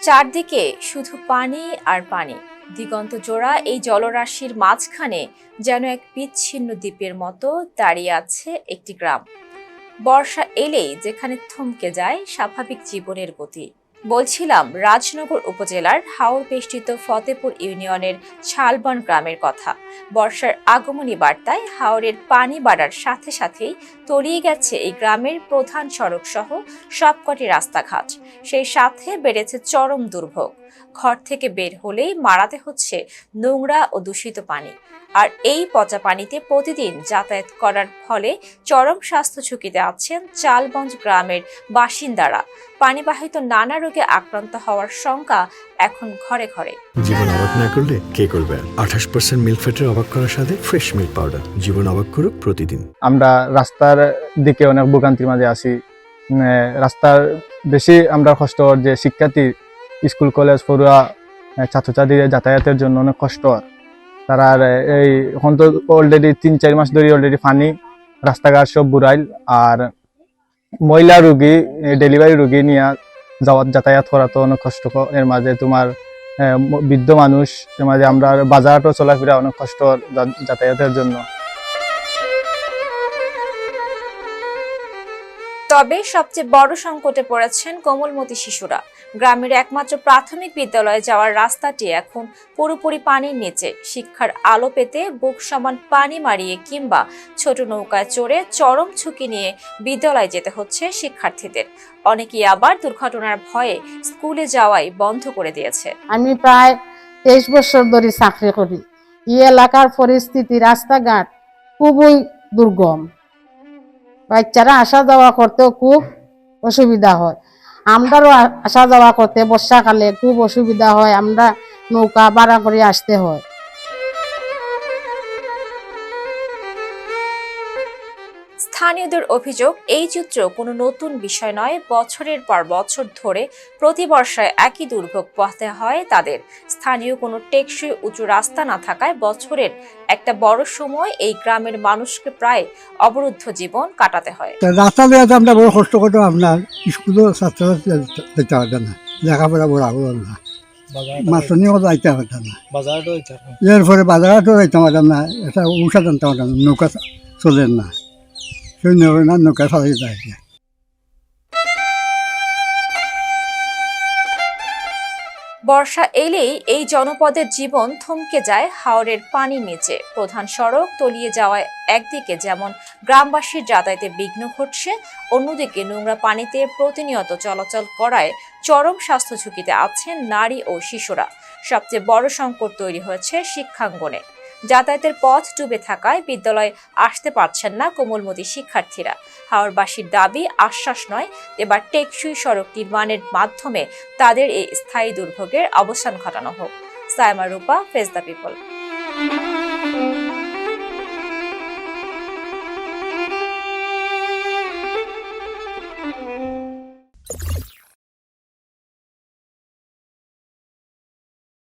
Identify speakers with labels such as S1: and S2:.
S1: চারদিকে শুধু পানি আর পানি। দিগন্ত জোড়া এই জলরাশির মাঝখানে যেন এক বিচ্ছিন্ন দ্বীপের মতো দাঁড়িয়ে আছে একটি গ্রাম। বর্ষা এলেই যেখানে থমকে যায় স্বাভাবিক জীবনের গতি। বলছিলাম রাজনগর উপজেলার হাওর বেষ্টিত ফতেপুর ইউনিয়নের শালবন গ্রামের কথা। বর্ষার আগমনী বার্তায় হাওরের পানি বাড়ার সাথে সাথেই তলিয়ে গেছে এই গ্রামের প্রধান সড়ক সহ সবকটি রাস্তাঘাট। সেই সাথে বেড়েছে চরম দুর্ভোগ। ঘর থেকে বের হলেই মারাতে হচ্ছে নোংরা ও দূষিত পানি। আর এই পচা পানিতে প্রতিদিন যাতায়াত করার ফলে চরম স্বাস্থ্য ঝুঁকিতে আছেন চালবঞ্জ গ্রামের বাসিন্দারা। পানিবাহিত নানা রোগে আক্রান্ত হওয়ার শঙ্কা এখন ঘরে ঘরে।
S2: জীবন অবাক না করলে কে করবে? 28% মিল্ক ফ্যাটের অবাক করার সাথে ফ্রেশ মিল্ক পাউডার। জীবন অবাক করুক প্রতিদিন।
S3: আমরা রাস্তার দিকে অনেক ভোগান্তির মাঝে আছি। রাস্তার বেশি আমরা কষ্ট যে শিক্ষার্থী স্কুল কলেজ পড়ুয়া ছাত্রছাত্রীদের যাতায়াতের জন্য অনেক কষ্ট। তারা এই এখন তো অলরেডি 3-4 মাস ধরে অলরেডি পানি রাস্তাঘাট সব বুড়াইল। আর মহিলা রোগী ডেলিভারি রোগী নিয়ে যাতায়াত করা তো অনেক কষ্ট। এর মাঝে তোমার বৃদ্ধ মানুষ, এর মাঝে আমরা বাজারও চলাফেরা অনেক কষ্ট যাতায়াতের জন্য।
S1: তবে সবচেয়ে বড় সংকটে পড়েছেন কোমলমতি শিশুরা। গ্রামের একমাত্র প্রাথমিক বিদ্যালয়ে যাওয়ার রাস্তাটি এখন পুরোপুরি পানির নিচে। শিক্ষার আলো পেতে বুক সমান পানি মারিয়ে কিংবা ছোট নৌকায় চড়ে চরম ঝুঁকি নিয়ে বিদ্যালয়ে যেতে হচ্ছে শিক্ষার্থীদের। অনেকেই আবার দুর্ঘটনার ভয়ে স্কুলে যাওয়াই বন্ধ করে দিয়েছে।
S4: আমি প্রায় 23 বছর ধরে চাকরি করি। এই এলাকার পরিস্থিতি রাস্তাঘাট খুবই দুর্গম। বাচ্চারা আসা যাওয়া করতেও খুব অসুবিধা হয়। আমরাও আসা যাওয়া করতে বর্ষাকালে খুব অসুবিধা হয়। আমরা নৌকা ভাড়া করে আসতে হয়।
S1: স্থানীয়দের অভিযোগ, এই চিত্র কোনো নতুন বিষয় নয়। বছরের পর বছর ধরে প্রতি বর্ষায় একই দুর্ভোগ পোহাতে হয় তাদের। স্থানীয় কোনো টেকসই উঁচু রাস্তা না থাকায় বছরের একটা বড় সময় এই গ্রামের মানুষকে প্রায় অবরুদ্ধ জীবন কাটাতে হয়।
S5: রাস্তা দিয়ে আমরা বড় কষ্ট করতাম। আপনার স্কুলও ছাত্রছাত্রী যেতে হতো না, লেখাপড়া বড় হলো না, মাস্টার নিয়েও যাইতে হতো না। এরপরে বাজারও যাইতে পারতাম না, এটা উষা জানতে পারতাম না, নৌকা চলেন না, সেই নৌকা চালাই যায়।
S1: বর্ষা এলেই এই জনপদের জীবন থমকে যায় হাওরের পানির নিচে। প্রধান সড়ক তলিয়ে যাওয়ায় একদিকে যেমন গ্রামবাসীর যাতায়াতে বিঘ্ন ঘটছে, অন্যদিকে নোংরা পানিতে প্রতিনিয়ত চলাচল করায় চরম স্বাস্থ্য ঝুঁকিতে আছেন নারী ও শিশুরা। সবচেয়ে বড় সংকট তৈরি হয়েছে শিক্ষাঙ্গনে। যাতায়াতের পথ ডুবে থাকায় বিদ্যালয়ে আসতে পারছেন না কোমলমতি শিক্ষার্থীরা। হাওরবাসীর দাবি আশ্বাস নয়, এবার টেকসই সড়ক নির্মাণের মাধ্যমে তাদের এই স্থায়ী দুর্ভোগের অবসান ঘটানো হোক। সায়মা রূপা, ফেস দ্য পিপল।